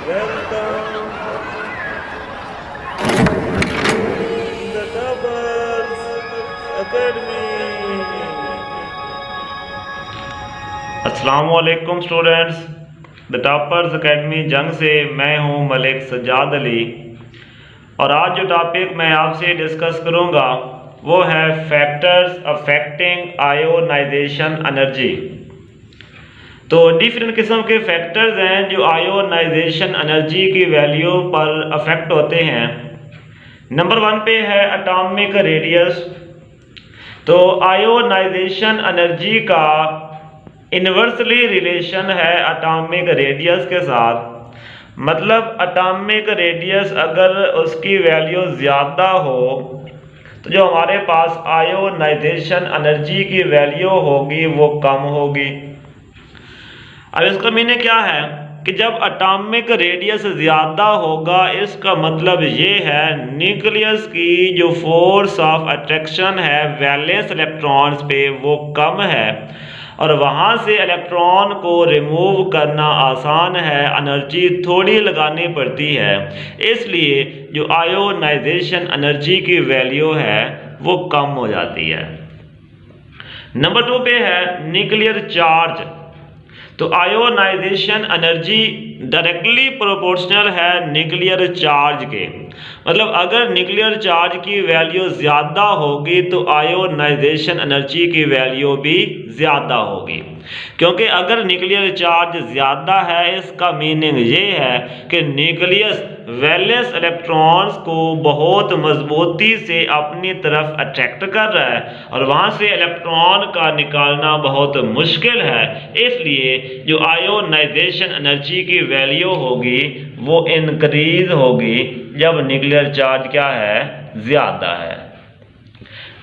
Welcome the Toppers Academy. अस्सलामुअलैकुम students, the toppers academy जंग से मैं हूं मलिक सज्जाद अली। और आज जो टॉपिक मैं आपसे डिस्कस करूंगा वो है फैक्टर्स अफेक्टिंग आयोनाइजेशन एनर्जी। तो डिफरेंट किस्म के फैक्टर्स हैं जो आयोनाइजेशन एनर्जी की वैल्यू पर अफेक्ट होते हैं। नंबर 1 पे है एटॉमिक रेडियस। तो आयोनाइजेशन एनर्जी का इन्वर्सली रिलेशन है एटॉमिक रेडियस के साथ। मतलब एटॉमिक रेडियस अगर उसकी वैल्यू ज़्यादा हो तो जो हमारे पास आयोनाइजेशन एनर्जी की वैल्यू होगी वो कम होगी। अब इसका मीनिंग क्या है कि जब एटॉमिक रेडियस ज़्यादा होगा इसका मतलब ये है न्यूक्लियस की जो फोर्स ऑफ अट्रैक्शन है वैलेंस इलेक्ट्रॉन्स पे वो कम है और वहाँ से इलेक्ट्रॉन को रिमूव करना आसान है, एनर्जी थोड़ी लगानी पड़ती है। इसलिए जो आयोनाइजेशन एनर्जी की वैल्यू है वो कम हो जाती है। नंबर 2 पे है न्यूक्लियर चार्ज। तो आयोनाइजेशन एनर्जी डायरेक्टली प्रोपोर्शनल है न्यूक्लियर चार्ज के। मतलब अगर न्यूक्लियर चार्ज की वैल्यू ज़्यादा होगी तो आयोनाइजेशन एनर्जी की वैल्यू भी ज़्यादा होगी। क्योंकि अगर न्यूक्लियर चार्ज ज़्यादा है इसका मीनिंग ये है कि न्यूक्लियस वैलेंस इलेक्ट्रॉन्स को बहुत मजबूती से अपनी तरफ अट्रैक्ट कर रहा है और वहाँ से इलेक्ट्रॉन का निकालना बहुत मुश्किल है। इसलिए जो आयोनाइजेशन एनर्जी की वैल्यू होगी वो इंक्रीज होगी जब न्यूक्लियर चार्ज क्या है, ज़्यादा है।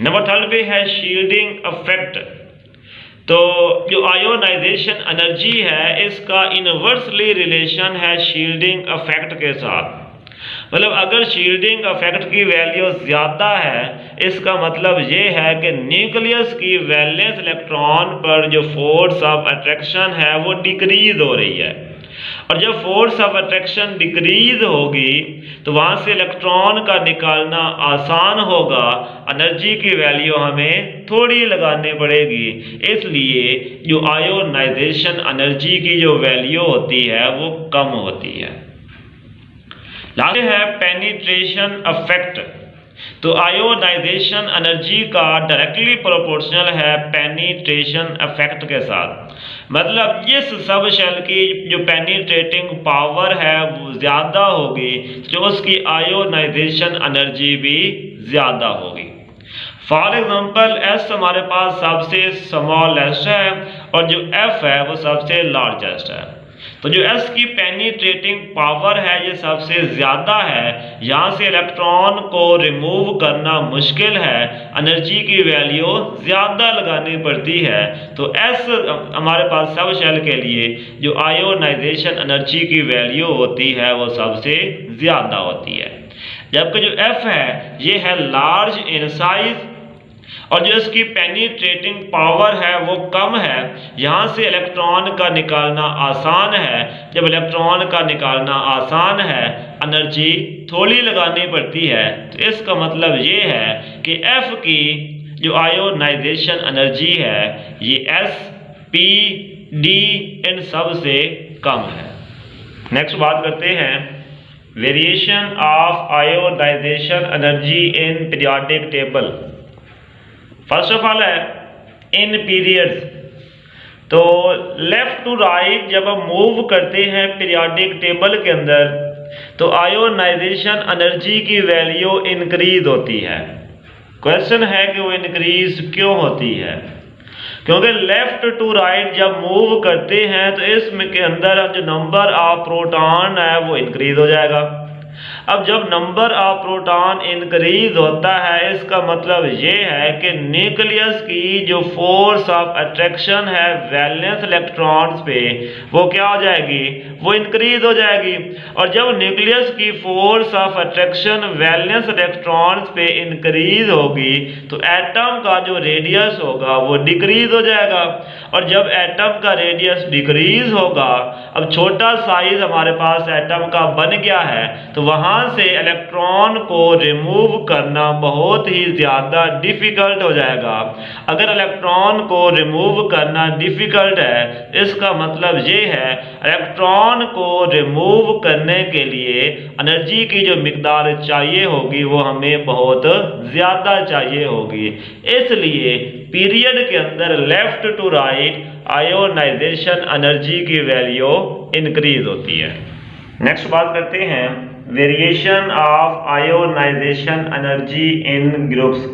नंबर 3 पे है शील्डिंग इफेक्ट। तो जो आयोनाइजेशन एनर्जी है इसका इनवर्सली रिलेशन है शील्डिंग इफेक्ट के साथ। मतलब अगर शील्डिंग इफेक्ट की वैल्यू ज़्यादा है इसका मतलब ये है कि न्यूक्लियस की वैलेंस इलेक्ट्रॉन पर जो फोर्स ऑफ अट्रैक्शन है वो डिक्रीज हो रही है और जब फोर्स ऑफ अट्रैक्शन डिक्रीज होगी तो वहाँ से इलेक्ट्रॉन का निकालना आसान होगा, एनर्जी की वैल्यू हमें थोड़ी लगानी पड़ेगी। इसलिए जो आयोनाइजेशन एनर्जी की जो वैल्यू होती है वो कम होती है। लास्ट है पेनिट्रेशन इफेक्ट। तो आयोनाइजेशन एनर्जी का डायरेक्टली प्रोपोर्शनल है पेनिट्रेशन इफेक्ट के साथ। मतलब जिस सब शेल की जो पेनिट्रेटिंग पावर है वो ज़्यादा होगी तो उसकी आयोनाइजेशन एनर्जी भी ज़्यादा होगी। फॉर एग्जांपल एस हमारे पास सबसे स्मॉलेस्ट है और जो एफ है वो सबसे लार्जेस्ट है। तो जो एस की पेनिट्रेटिंग पावर है ये सबसे ज़्यादा है, यहाँ से इलेक्ट्रॉन को रिमूव करना मुश्किल है, एनर्जी की वैल्यू ज़्यादा लगानी पड़ती है। तो एस हमारे पास सब शेल के लिए जो आयोनाइजेशन एनर्जी की वैल्यू होती है वो सबसे ज़्यादा होती है। जबकि जो एफ है ये है लार्ज इन साइज और जो इसकी पेनिट्रेटिंग पावर है वो कम है, यहाँ से इलेक्ट्रॉन का निकालना आसान है। जब इलेक्ट्रॉन का निकालना आसान है एनर्जी थोड़ी लगानी पड़ती है। तो इसका मतलब ये है कि एफ की जो आयोनाइजेशन एनर्जी है ये एस पी डी इन सब से कम है। नेक्स्ट बात करते हैं variation of ionization energy in periodic table. First of all है इन पीरियड्स। तो लेफ्ट टू राइट जब हम मूव करते हैं पीरियोडिक टेबल के अंदर तो आयोनाइजेशन एनर्जी की वैल्यू इंक्रीज होती है। क्वेश्चन है कि वो इंक्रीज क्यों होती है? क्योंकि लेफ्ट टू राइट जब मूव करते हैं तो इसमें के अंदर जो नंबर ऑफ प्रोटॉन है वो इंक्रीज हो जाएगा अब जब नंबर ऑफ प्रोटॉन इंक्रीज होता है, इसका मतलब ये है कि न्यूक्लियस की जो फोर्स ऑफ अट्रैक्शन है वैलेंस इलेक्ट्रॉन्स पे, वो क्या हो जाएगी, वो इंक्रीज हो जाएगी। और जब न्यूक्लियस की force of attraction valence electrons पे इंक्रीज होगी तो एटम का जो रेडियस होगा वो डिक्रीज हो जाएगा। और जब एटम का रेडियस डिक्रीज होगा, अब छोटा साइज हमारे पास एटम का बन गया है, तो वहां से इलेक्ट्रॉन को रिमूव करना बहुत ही ज्यादा डिफिकल्ट हो जाएगा। अगर इलेक्ट्रॉन को रिमूव करना डिफिकल्ट है, इसका मतलब ये है इलेक्ट्रॉन को रिमूव करने के लिए एनर्जी की जो मिकदार चाहिए होगी वो हमें बहुत ज्यादा चाहिए होगी। इसलिए पीरियड के अंदर left to right ionization energy की वैल्यू इंक्रीज होती है। नेक्स्ट बात करते हैं variation of ionization energy in groups.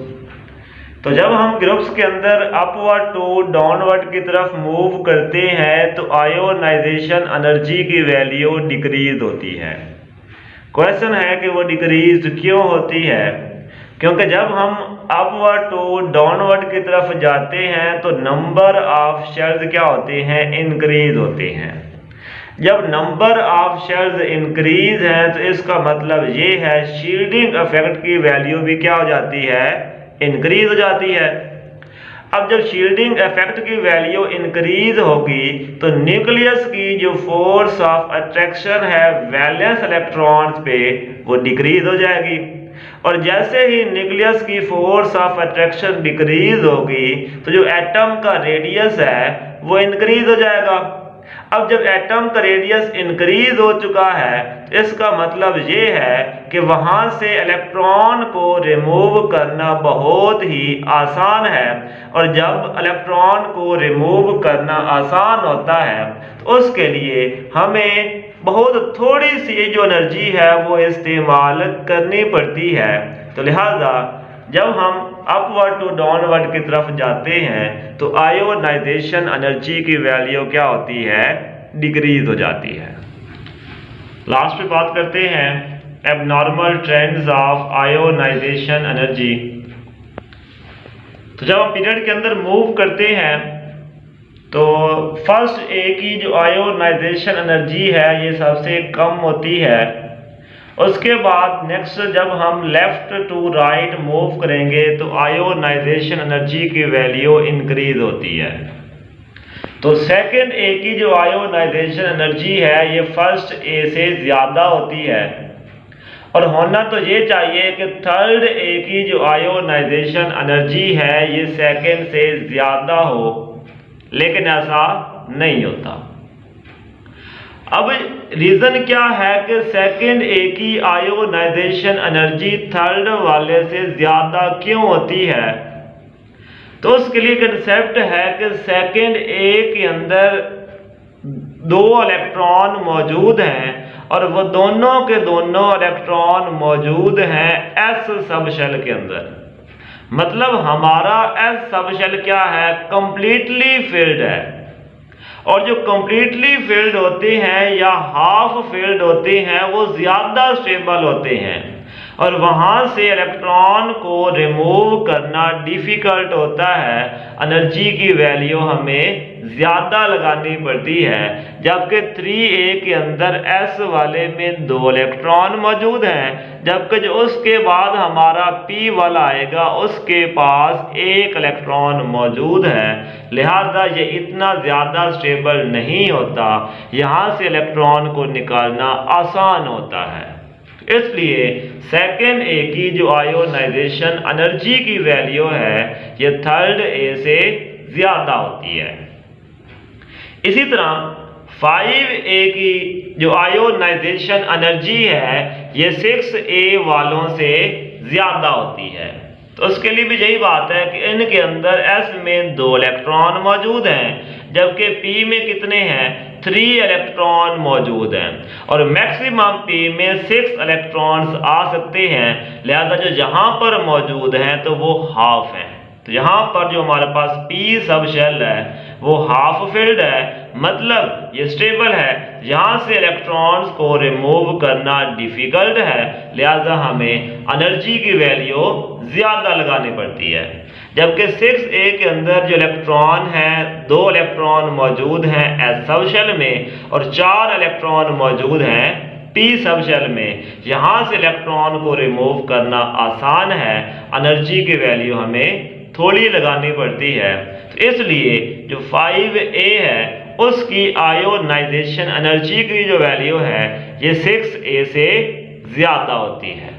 तो जब हम ग्रुप्स के अंदर अपवर्ड टू डाउनवर्ड की तरफ मूव करते हैं तो आयोनाइजेशन एनर्जी की वैल्यू डिक्रीज होती है। क्वेश्चन है कि वो डिक्रीज क्यों होती है? क्योंकि जब हम अपवर्ड टू डाउनवर्ड की तरफ जाते हैं तो नंबर ऑफ शेल्स क्या होते हैं, इंक्रीज होते हैं। जब नंबर ऑफ शेल्स इंक्रीज है तो इसका मतलब ये है शील्डिंग इफेक्ट की वैल्यू भी क्या हो जाती है, इंक्रीज हो जाती है। अब जब शील्डिंग इफेक्ट की वैल्यू इंक्रीज होगी तो न्यूक्लियस की जो फोर्स ऑफ अट्रैक्शन है वैलेंस इलेक्ट्रॉन्स पे वो डिक्रीज हो जाएगी। और जैसे ही न्यूक्लियस की फोर्स ऑफ अट्रैक्शन डिक्रीज होगी तो जो एटम का रेडियस है वो इंक्रीज हो जाएगा। अब जब एटम का रेडियस इंक्रीज हो चुका है, इसका मतलब ये है कि वहां से इलेक्ट्रॉन को रिमूव करना बहुत ही आसान है। और जब इलेक्ट्रॉन को रिमूव करना आसान होता है तो उसके लिए हमें बहुत थोड़ी सी जो एनर्जी है वो इस्तेमाल करनी पड़ती है। तो लिहाजा जब हम अपवर्ड टू डाउनवर्ड की तरफ जाते हैं तो आयोनाइजेशन एनर्जी की वैल्यू क्या होती है, डिक्रीज हो जाती है। लास्ट पे बात करते हैं abnormal trends of ionization energy. तो जब हम पीरियड के अंदर मूव करते हैं तो फर्स्ट ए की जो आयोनाइजेशन एनर्जी है ये सबसे कम होती है। उसके बाद नेक्स्ट जब हम लेफ्ट टू राइट मूव करेंगे तो आयोनाइजेशन एनर्जी की वैल्यू इंक्रीज होती है। तो सेकंड ए की जो आयोनाइजेशन एनर्जी है ये फर्स्ट ए से ज्यादा होती है। और होना तो ये चाहिए कि थर्ड ए की जो आयोनाइजेशन एनर्जी है ये सेकंड से ज्यादा हो, लेकिन ऐसा नहीं होता। अब रीजन क्या है कि सेकंड ए की आयोनाइजेशन एनर्जी थर्ड वाले से ज्यादा क्यों होती है? तो उसके लिए कंसेप्ट है कि सेकंड ए के अंदर दो इलेक्ट्रॉन मौजूद हैं और वो दोनों के दोनों इलेक्ट्रॉन मौजूद हैं एस सब शेल के अंदर। मतलब हमारा एस सब शेल क्या है, कंप्लीटली फिल्ड है। और जो कंप्लीटली फिल्ड होते हैं या हाफ फिल्ड होते हैं वो ज्यादा स्टेबल होते हैं और वहां से इलेक्ट्रॉन को रिमूव करना डिफिकल्ट होता है। एनर्जी की वैल्यू हमें ज्यादा लगानी पड़ती है। जबकि 3a के अंदर s वाले में 2 इलेक्ट्रॉन मौजूद हैं, जबकि जो उसके बाद हमारा p वाला आएगा उसके पास 1 इलेक्ट्रॉन मौजूद है। लिहाजा ये इतना ज्यादा स्टेबल नहीं होता, यहाँ से इलेक्ट्रॉन को निकालना आसान होता है। इसलिए सेकेंड ए की जो आयोनाइजेशन एनर्जी की वैल्यू है ये थर्ड ए से ज्यादा होती है। इसी तरह 5a की जो आयोनाइजेशन एनर्जी है ये 6a वालों से ज्यादा होती है। तो उसके लिए भी यही बात है कि इनके अंदर s में 2 इलेक्ट्रॉन मौजूद हैं, जबकि p में कितने हैं, 3 इलेक्ट्रॉन मौजूद हैं। और मैक्सिमम p में 6 इलेक्ट्रॉन्स आ सकते हैं। लिहाजा जो यहाँ पर मौजूद हैं तो वो हाफ हैं। तो यहाँ पर जो हमारे पास p सब शेल है वो हाफ फिल्ड है, मतलब ये स्टेबल है, यहाँ से इलेक्ट्रॉन्स को रिमूव करना डिफिकल्ट है, लिहाजा हमें एनर्जी की वैल्यू ज्यादा लगानी पड़ती है। जबकि 6a के अंदर जो इलेक्ट्रॉन है 2 इलेक्ट्रॉन मौजूद हैं एस सब शेल में और 4 इलेक्ट्रॉन मौजूद हैं p सब शेल में, यहाँ से इलेक्ट्रॉन को रिमूव करना आसान है, एनर्जी की वैल्यू हमें थोड़ी लगानी पड़ती है। तो इसलिए जो 5a है उसकी आयोनाइजेशन एनर्जी की जो वैल्यू है ये 6a से ज्यादा होती है।